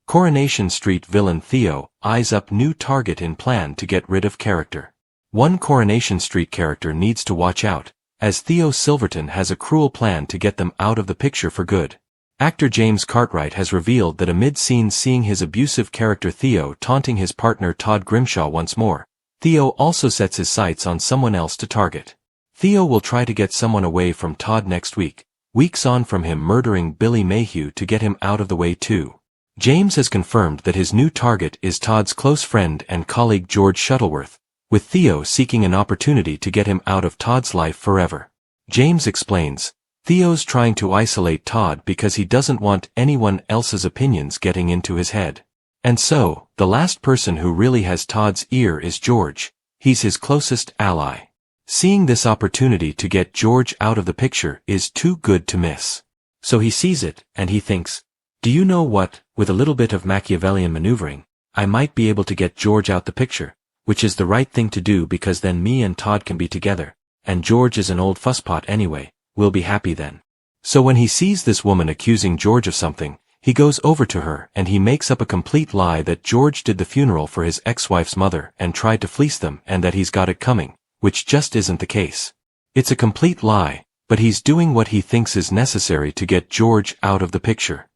Coronation Street villain Theo eyes up new target in plan to get rid of character. One Coronation Street character needs to watch out, as Theo Silverton has a cruel plan to get them out of the picture for good. Actor James Cartwright has revealed that amid scenes seeing his abusive character Theo taunting his partner Todd Grimshaw once more, Theo also sets his sights on someone else to target. Theo will try to get someone away from Todd next week, weeks on from him murdering Billy Mayhew to get him out of the way too. James has confirmed that his new target is Todd's close friend and colleague George Shuttleworth, with Theo seeking an opportunity to get him out of Todd's life forever. James explains, Theo's trying to isolate Todd because he doesn't want anyone else's opinions getting into his head. And so, the last person who really has Todd's ear is George. He's his closest ally. Seeing this opportunity to get George out of the picture is too good to miss. So he sees it, and he thinks, do you know what, with a little bit of Machiavellian maneuvering, I might be able to get George out the picture, which is the right thing to do because then me and Todd can be together, and George is an old fusspot anyway, we'll be happy then. So when he sees this woman accusing George of something, he goes over to her and he makes up a complete lie that George did the funeral for his ex-wife's mother and tried to fleece them and that he's got it coming, which just isn't the case. It's a complete lie, but he's doing what he thinks is necessary to get George out of the picture.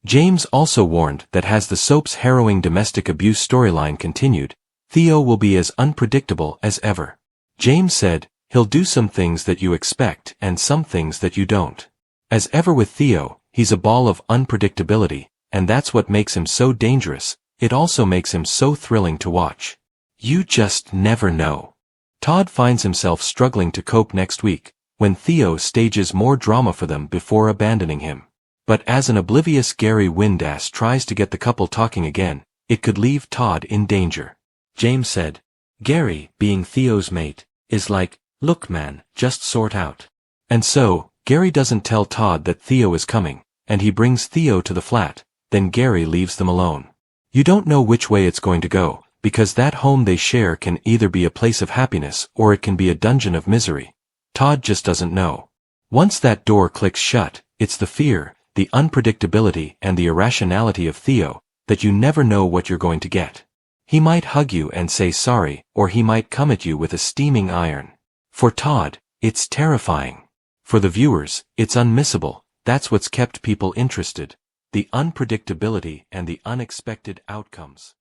James also warned that as the soap's harrowing domestic abuse storyline continued, Theo will be as unpredictable as ever. James said, he'll do some things that you expect and some things that you don't. As ever with Theo, he's a ball of unpredictability, and that's what makes him so dangerous. It also makes him so thrilling to watch. You just never know. Todd finds himself struggling to cope next week, when Theo stages more drama for them before abandoning him. But as an oblivious Gary Windass tries to get the couple talking again, it could leave Todd in danger. James said, Gary, being Theo's mate, is like, look man, just sort out. And so, Gary doesn't tell Todd that Theo is coming, and he brings Theo to the flat, then Gary leaves them alone. You don't know which way it's going to go, because that home they share can either be a place of happiness or it can be a dungeon of misery. Todd just doesn't know. Once that door clicks shut, it's the fear, the unpredictability and the irrationality of Theo, that you never know what you're going to get. He might hug you and say sorry, or he might come at you with a steaming iron. For Todd, it's terrifying. For the viewers, it's unmissable. That's what's kept people interested. The unpredictability and the unexpected outcomes.